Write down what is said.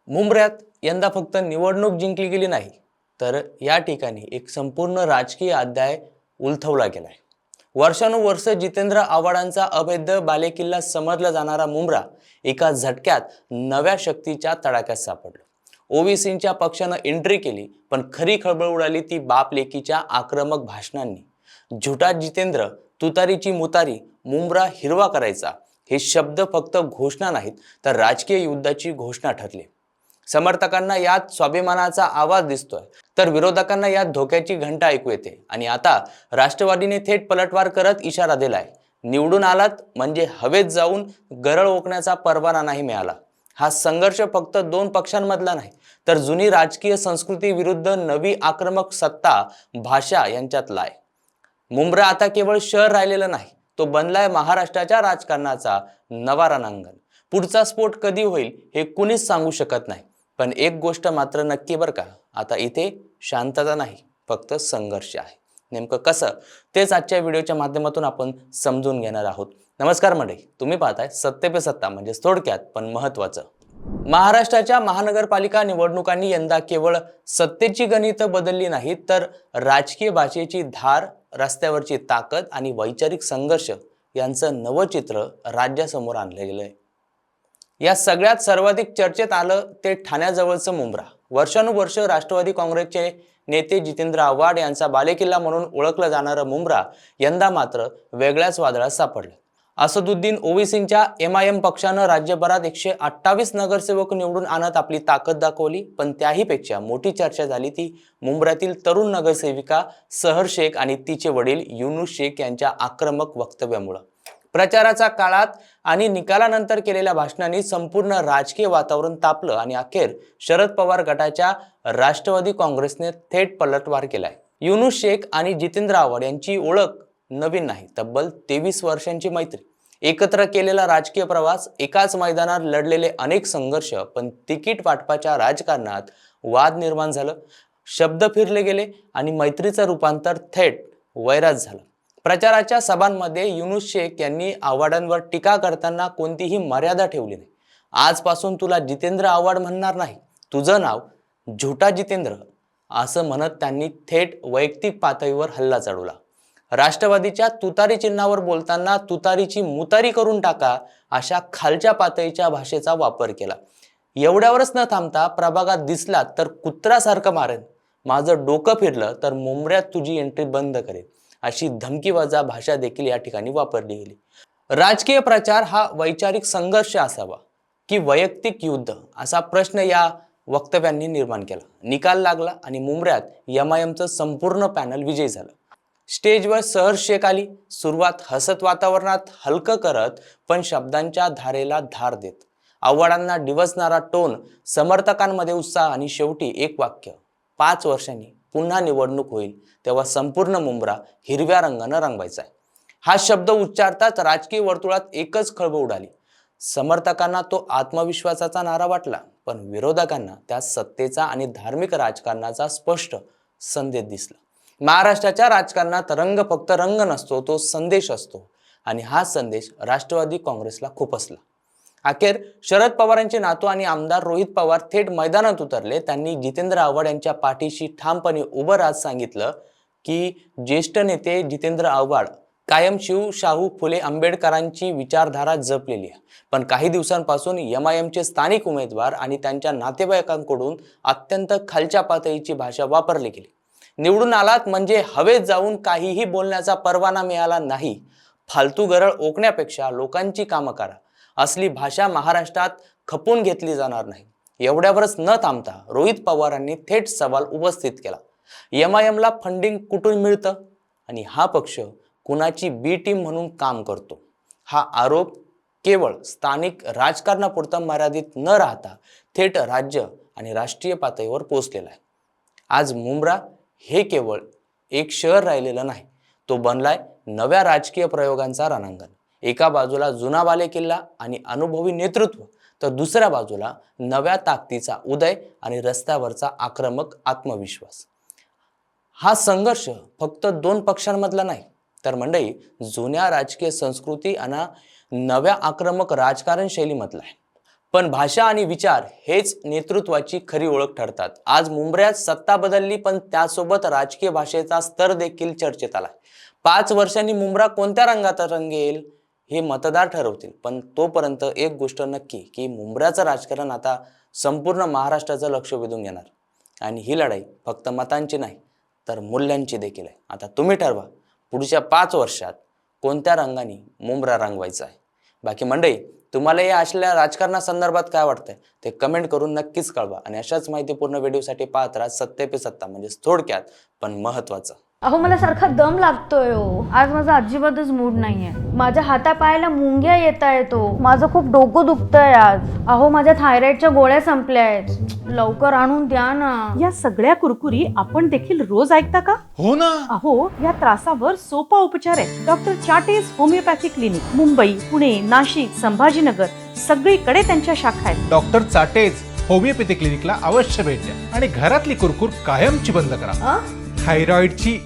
मुंब्र्यात यंदा फक्त निवडणूक जिंकली गेली नाही, तर या ठिकाणी एक संपूर्ण राजकीय अध्याय उलथवला गेलाय. वर्षानुवर्ष जितेंद्र आव्हाडांचा अभेद्य बालेकिल्ला समजला जाणारा मुंब्रा एका झटक्यात नव्या शक्तीच्या तडाख्यात सापडला. ओबीसींच्या पक्षानं एंट्री केली, पण खरी खळबळ उडाली ती बाप लेकीच्या आक्रमक भाषणांनी. झुटा जितेंद्र, तुतारीची मुतारी, मुंब्रा हिरवा करायचा हे शब्द फक्त घोषणा नाहीत, तर राजकीय युद्धाची घोषणा ठरली. समर्थकांना यात स्वाभिमानाचा आवाज दिसतोय, तर विरोधकांना यात धोक्याची घंटा ऐकू येते. आणि आता राष्ट्रवादीने थेट पलटवार करत इशारा दिलाय, निवडून आलात म्हणजे हवेत जाऊन गरळ ओकण्याचा परवाना नाही मिळाला. हा संघर्ष फक्त दोन पक्षांमधला नाही, तर जुनी राजकीय संस्कृती विरुद्ध नवी आक्रमक सत्ता भाषा यांच्यातला आहे. मुंब्रा आता केवळ शहर राहिलेलं नाही, तो बनलाय महाराष्ट्राच्या राजकारणाचा नवा रणांगण. पुढचा स्फोट कधी होईल हे कुणीच सांगू शकत नाही, पण एक गोष्ट मात्र नक्की बरं का, आता इथे शांतता नाही, फक्त संघर्ष आहे. नेमकं कसं तेच आजच्या व्हिडिओच्या माध्यमातून आपण समजून घेणार आहोत. नमस्कार मंडळी, तुम्ही पाहताय सत्य पे सत्ता, म्हणजे थोडक्यात पण महत्त्वाचं. महाराष्ट्राच्या महानगरपालिका निवडणुकांनी यंदा केवळ सत्तेची गणितं बदलली नाहीत, तर राजकीय भाषेची धार, रस्त्यावरची ताकद आणि वैचारिक संघर्ष यांचं नवं चित्र राज्यासमोर आणलं गेलं आहे. या सगळ्यात सर्वाधिक चर्चेत आलं ते ठाण्याजवळचं मुंब्रा. वर्षानुवर्ष राष्ट्रवादी काँग्रेसचे नेते जितेंद्र आव्हाड यांचा बालेकिल्ला म्हणून ओळखलं जाणारं मुंब्रा यंदा मात्र वेगळ्याच वादळात सापडलं. असदुद्दीन ओवैसींच्या एमआयएम पक्षानं राज्यभरात 128 नगरसेवक निवडून आणत आपली ताकद दाखवली, पण त्याहीपेक्षा मोठी चर्चा झाली ती मुंब्र्यातील तरुण नगरसेविका सहर शेख आणि तिचे वडील युनुस शेख यांच्या आक्रमक वक्तव्यामुळे. प्रचाराच्या काळात आणि निकालानंतर केलेल्या भाषणांनी संपूर्ण राजकीय वातावरण तापलं आणि अखेर शरद पवार गटाच्या राष्ट्रवादी काँग्रेसने थेट पलटवार केलाय. युनुस शेख आणि जितेंद्र आव्हाड यांची ओळख नवीन नाही, तब्बल 23 वर्षांची मैत्री, एकत्र केलेला राजकीय प्रवास, एकाच मैदानात लढलेले अनेक संघर्ष, पण तिकीट वाटपाच्या राजकारणात वाद निर्माण झालं, शब्द फिरले गेले आणि मैत्रीचं रूपांतर थेट वैरात झालं. प्रचाराच्या सभांमध्ये युनुस शेख यांनी आव्हाडांवर टीका करताना कोणतीही मर्यादा ठेवली नाही. आजपासून तुला जितेंद्र आव्हाड म्हणणार नाही, तुझं नाव झुटा जितेंद्र असं म्हणत त्यांनी थेट वैयक्तिक पातळीवर हल्ला चढवला. राष्ट्रवादीच्या तुतारी चिन्हावर बोलताना तुतारीची मुतारी करून टाका अशा खालच्या पातळीच्या भाषेचा वापर केला. एवढ्यावरच न थांबता प्रभागात दिसलात तर कुत्रासारखं मारेन, माझं डोकं फिरलं तर मुंब्र्यात तुझी एंट्री बंद करेन अशी धमकीवजा भाषा देखील या ठिकाणी वापरली गेली. राजकीय प्रचार हा वैचारिक संघर्ष असावा की वैयक्तिक युद्ध, असा प्रश्न या वक्तव्यांनी निर्माण केला. निकाल लागला आणि मुंब्र्यात एमआयएमचं संपूर्ण पॅनल विजयी झालं. स्टेजवर सहर शेख आली, सुरुवात हसत वातावरणात हलकं करत पण शब्दांच्या धारेला धार देत. आव्हाडांना डिवचणारा टोन, समर्थकांमध्ये उत्साह आणि शेवटी एक वाक्य, 5 वर्षांनी पुन्हा निवडणूक होईल तेव्हा संपूर्ण मुंब्रा हिरव्या रंगानं रंगवायचा आहे. हा शब्द उच्चारताच राजकीय वर्तुळात एकच खळबळ उडाली. समर्थकांना तो आत्मविश्वासाचा नारा वाटला, पण विरोधकांना त्या सत्तेचा आणि धार्मिक राजकारणाचा स्पष्ट संदेश दिसला. महाराष्ट्राच्या राजकारणात रंग फक्त रंग नसतो, तो संदेश असतो, आणि हा संदेश राष्ट्रवादी काँग्रेसला खुपसला. अखेर शरद पवारांचे नातू आणि आमदार रोहित पवार थेट मैदानात उतरले. त्यांनी जितेंद्र आव्हाड यांच्या पाठीशी ठामपणे उभं राहत सांगितलं की ज्येष्ठ नेते जितेंद्र आव्हाड कायम शाहू फुले आंबेडकरांची विचारधारा जपलेली आहे, पण काही दिवसांपासून एमआयएमचे स्थानिक उमेदवार आणि त्यांच्या नातेवाईकांकडून अत्यंत खालच्या पातळीची भाषा वापरली गेली. निवडून आलात म्हणजे हवेत जाऊन काहीही बोलण्याचा परवाना मिळाला नाही, फालतू गरळ ओकण्यापेक्षा लोकांची कामं करा, असली भाषा महाराष्ट्रात खपून घेतली जाणार नाही. एवढ्यावरच न थांबता रोहित पवारांनी थेट सवाल उपस्थित केला, एमआयएमला फंडिंग कुठून मिळतं आणि हा पक्ष कुणाची बी टीम म्हणून काम करतो. हा आरोप केवळ स्थानिक राजकारणापुरता मर्यादित न राहता थेट राज्य आणि राष्ट्रीय पातळीवर पोहोचलेला आहे. आज मुंब्रा हे केवळ एक शहर राहिलेलं नाही, तो बनलाय नव्या राजकीय प्रयोगांचा रणांगण. एका बाजूला जुना बालेकिल्ला आणि अनुभवी नेतृत्व, तर दुसऱ्या बाजूला नव्या ताकदीचा उदय आणि रस्त्यावरचा आक्रमक आत्मविश्वास. हा संघर्ष फक्त दोन पक्षांमधला नाही, तर मंडळी जुन्या राजकीय संस्कृती आणि नव्या आक्रमक राजकारण शैलीमधला आहे. पण भाषा आणि विचार हेच नेतृत्वाची खरी ओळख ठरतात. आज मुंबऱ्यात सत्ता बदलली, पण त्यासोबत राजकीय भाषेचा स्तर देखील चर्चेत आला. 5 वर्षांनी मुंब्रा कोणत्या रंगात रंगेल हे मतदार ठरवतील. पण तोपर्यंत एक गोष्ट नक्की की मुंब्र्याचं राजकारण आता संपूर्ण महाराष्ट्राचं लक्ष वेधून घेणार. आणि ही लढाई फक्त मतांची नाही तर मूल्यांची देखील आहे. आता तुम्ही ठरवा पुढच्या 5 वर्षात कोणत्या रंगाने मुंब्रा रंगवायचा आहे. बाकी मंडळी, तुम्हाला या असल्या राजकारणासंदर्भात काय वाटतंय ते कमेंट करून नक्कीच कळवा. आणि अशाच माहितीपूर्ण व्हिडिओसाठी पाहत राहा सत्य पे सत्ता, म्हणजे थोडक्यात पण महत्त्वाचं. अहो मला सारखा दम लागतोय हो. आज माझा अजिबातच मूड नाहीये. माझ्या हातापायाला मुंग्या येत आहेत. माझं खूप डोकं दुखतंय आज. अहो माझ्या थायरॉइडच्या गोळ्या संपल्या आहेत. लवकर आणून द्या ना. या सगळ्या कुरकुरी आपण देखील रोज ऐकता का? हो ना. अहो या त्रासावर सोपा उपचार आहे. डॉक्टर चाटेज होमिओपॅथी क्लिनिक, मुंबई, पुणे, नाशिक, संभाजीनगर सगळीकडे त्यांच्या शाखा आहेत. डॉक्टर चाटेज होमिओपॅथी क्लिनिकला अवश्य भेट द्या आणि घरातली कुरकुर कायमची बंद करा. थायरॉइडची